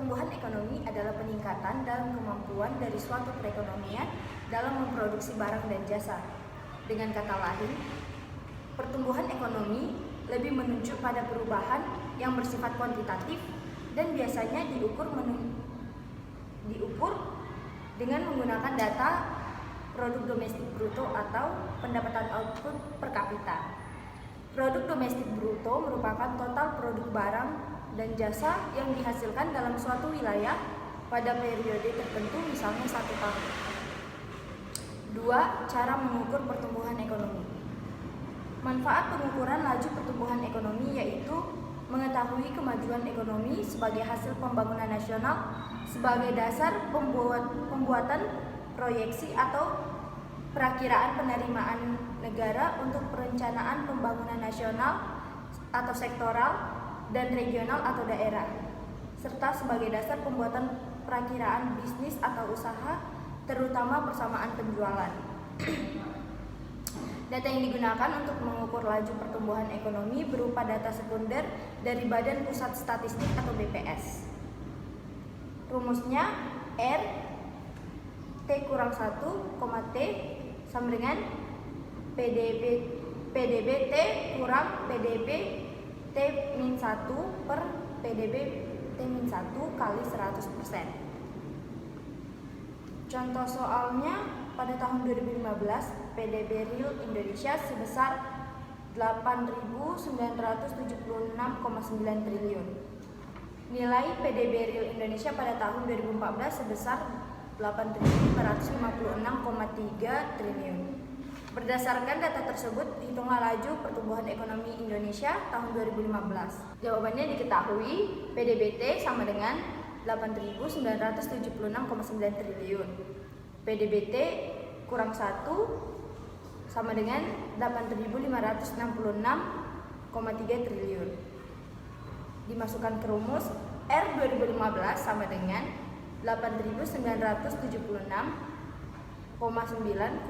Pertumbuhan ekonomi adalah peningkatan dalam kemampuan dari suatu perekonomian dalam memproduksi barang dan jasa. Dengan kata lain, pertumbuhan ekonomi lebih menunjuk pada perubahan yang bersifat kuantitatif dan biasanya diukur dengan menggunakan data produk domestik bruto atau pendapatan output per kapita. Produk domestik bruto merupakan total produk barang dan jasa yang dihasilkan dalam suatu wilayah pada periode tertentu, misalnya 1 tahun. 2. Cara mengukur pertumbuhan ekonomi. Manfaat pengukuran laju pertumbuhan ekonomi yaitu mengetahui kemajuan ekonomi sebagai hasil pembangunan nasional sebagai dasar pembuatan proyeksi atau perakiraan penerimaan negara untuk perencanaan pembangunan nasional atau sektoral dan regional atau daerah, serta sebagai dasar pembuatan perakiraan bisnis atau usaha, terutama persamaan penjualan. Data yang digunakan untuk mengukur laju pertumbuhan ekonomi berupa data sekunder dari Badan Pusat Statistik atau BPS. Rumusnya R T kurang 1, T sama dengan PDB T kurang PDB T min 1 per PDB T min 1 kali 100%. Contoh soalnya, pada tahun 2015 PDB real Indonesia sebesar 8.976,9 triliun. Nilai PDB real Indonesia pada tahun 2014 sebesar 8.556,3 triliun. Berdasarkan data tersebut, hitunglah laju pertumbuhan ekonomi Indonesia tahun 2015. Jawabannya diketahui, PDBT sama dengan 8.976,9 triliun. PDBT kurang 1 sama dengan 8.566,3 triliun. Dimasukkan ke rumus, R 2015 sama dengan 8.976,9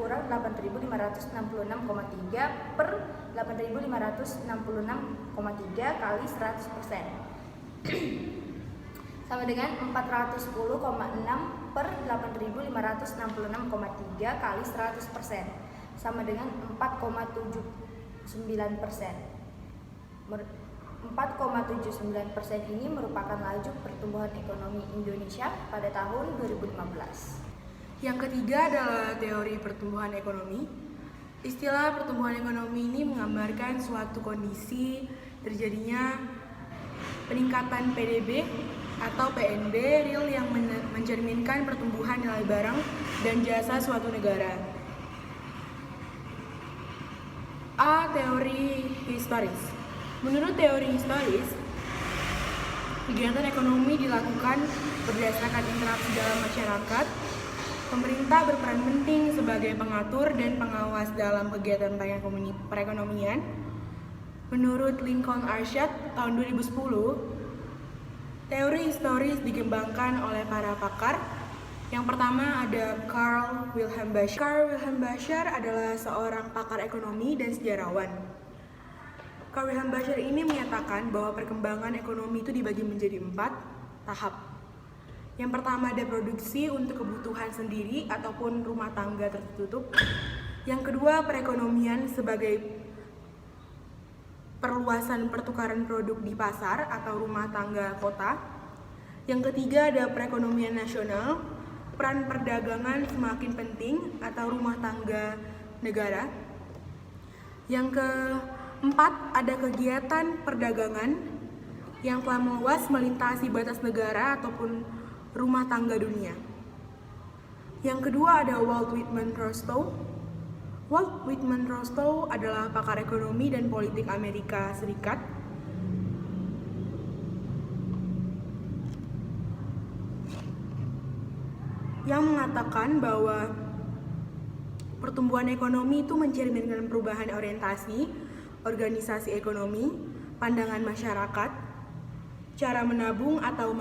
kurang 8.566,3 per 8.566,3 kali 100% sama dengan 410,6 per 8.566,3 kali 100% sama dengan 4,79%. 4,79% ini merupakan laju pertumbuhan ekonomi Indonesia pada tahun 2015. Yang ketiga adalah teori pertumbuhan ekonomi. Istilah pertumbuhan ekonomi ini menggambarkan suatu kondisi terjadinya peningkatan PDB atau PNB real yang mencerminkan pertumbuhan nilai barang dan jasa suatu negara. A. Teori historis. Menurut teori historis, kegiatan ekonomi dilakukan berdasarkan interaksi dalam masyarakat. Pemerintah berperan penting sebagai pengatur dan pengawas dalam kegiatan perekonomian. Menurut Lincoln Arshad tahun 2010, teori historis dikembangkan oleh para pakar. Yang pertama ada Carl Wilhelm Basher. Carl Wilhelm Basher adalah seorang pakar ekonomi dan sejarawan. Carl Wilhelm Basher ini menyatakan bahwa perkembangan ekonomi itu dibagi menjadi 4 tahap. Yang pertama ada produksi untuk kebutuhan sendiri ataupun rumah tangga tertutup. Yang kedua perekonomian sebagai perluasan pertukaran produk di pasar atau rumah tangga kota. Yang ketiga ada perekonomian nasional, peran perdagangan semakin penting atau rumah tangga negara. Yang keempat ada kegiatan perdagangan yang telah meluas melintasi batas negara ataupun rumah tangga dunia. Yang kedua ada Walt Whitman Rostow. Walt Whitman Rostow adalah pakar ekonomi dan politik Amerika Serikat. Yang mengatakan bahwa pertumbuhan ekonomi itu mencerminkan perubahan orientasi, organisasi ekonomi, pandangan masyarakat, cara menabung atau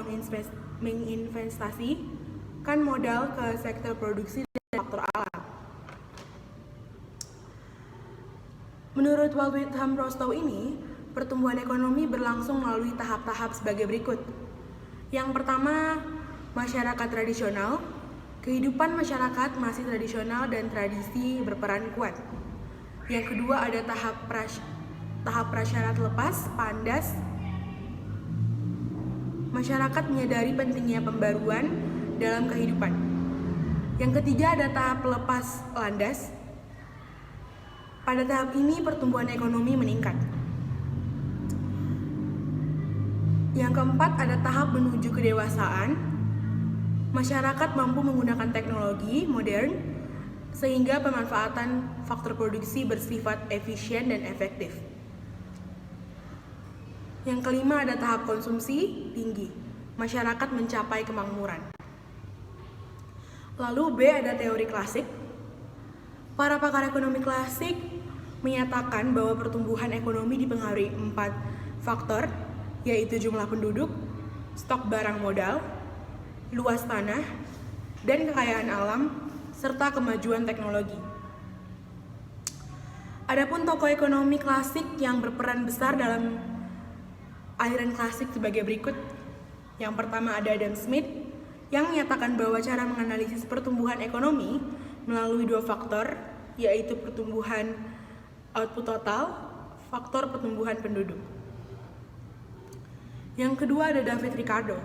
menginvestasikan modal ke sektor produksi dan faktor alam. Menurut Walt Whitman Rostow ini, pertumbuhan ekonomi berlangsung melalui tahap-tahap sebagai berikut. Yang pertama, masyarakat tradisional. Kehidupan masyarakat masih tradisional dan tradisi berperan kuat. Yang kedua ada tahap prasyarat lepas, PANDAS. Masyarakat menyadari pentingnya pembaruan dalam kehidupan. Yang ketiga ada tahap lepas landas. Pada tahap ini pertumbuhan ekonomi meningkat. Yang keempat ada tahap menuju kedewasaan. Masyarakat mampu menggunakan teknologi modern sehingga pemanfaatan faktor produksi bersifat efisien dan efektif. Yang kelima ada tahap konsumsi tinggi. Masyarakat mencapai kemakmuran. Lalu B ada teori klasik. Para pakar ekonomi klasik menyatakan bahwa pertumbuhan ekonomi dipengaruhi 4 faktor, yaitu jumlah penduduk, stok barang modal, luas tanah, dan kekayaan alam, serta kemajuan teknologi. Adapun tokoh ekonomi klasik yang berperan besar dalam aliran klasik sebagai berikut. Yang pertama ada Adam Smith, yang menyatakan bahwa cara menganalisis pertumbuhan ekonomi melalui 2 faktor, yaitu pertumbuhan output total, faktor pertumbuhan penduduk. Yang kedua ada David Ricardo.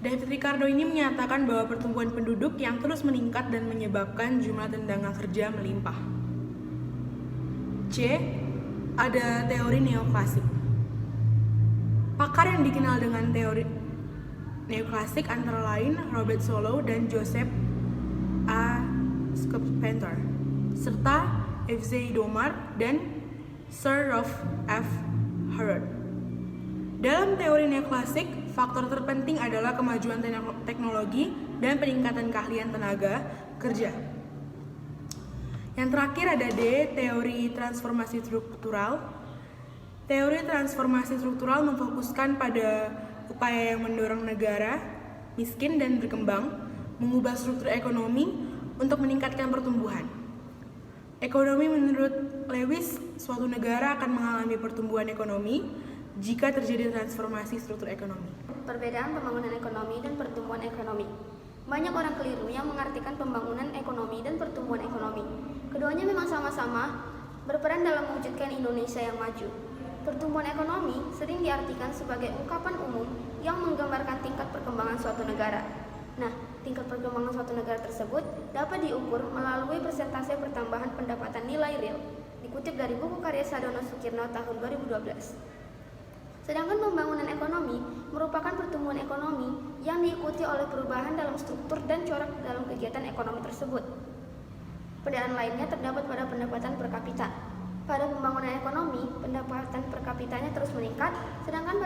David Ricardo ini menyatakan bahwa pertumbuhan penduduk yang terus meningkat dan menyebabkan jumlah tenaga kerja melimpah. C. Ada teori neoklasik. Pakar yang dikenal dengan teori neoklasik antara lain Robert Solow dan Joseph A. Carpenter, serta F.Z. Domar dan Sir Ralph F. Harrod. Dalam teori neoklasik, faktor terpenting adalah kemajuan teknologi dan peningkatan keahlian tenaga kerja. Yang terakhir ada D, teori transformasi struktural. Teori transformasi struktural memfokuskan pada upaya yang mendorong negara miskin dan berkembang, mengubah struktur ekonomi untuk meningkatkan pertumbuhan. Ekonomi menurut Lewis, suatu negara akan mengalami pertumbuhan ekonomi jika terjadi transformasi struktur ekonomi. Perbedaan pembangunan ekonomi dan pertumbuhan ekonomi. Banyak orang keliru yang mengartikan pembangunan ekonomi dan pertumbuhan ekonomi. Keduanya memang sama-sama berperan dalam mewujudkan Indonesia yang maju. Pertumbuhan ekonomi sering diartikan sebagai ungkapan umum yang menggambarkan tingkat perkembangan suatu negara. Nah, tingkat perkembangan suatu negara tersebut dapat diukur melalui persentase pertambahan pendapatan nilai real, dikutip dari buku karya Sadono Sukirno tahun 2012. Sedangkan pembangunan ekonomi merupakan pertumbuhan ekonomi yang diikuti oleh perubahan dalam struktur dan corak dalam kegiatan ekonomi tersebut. Perbedaan lainnya terdapat pada pendapatan per kapita. Pada pembangunan ekonomi, pendapatan per kapitanya terus meningkat, sedangkan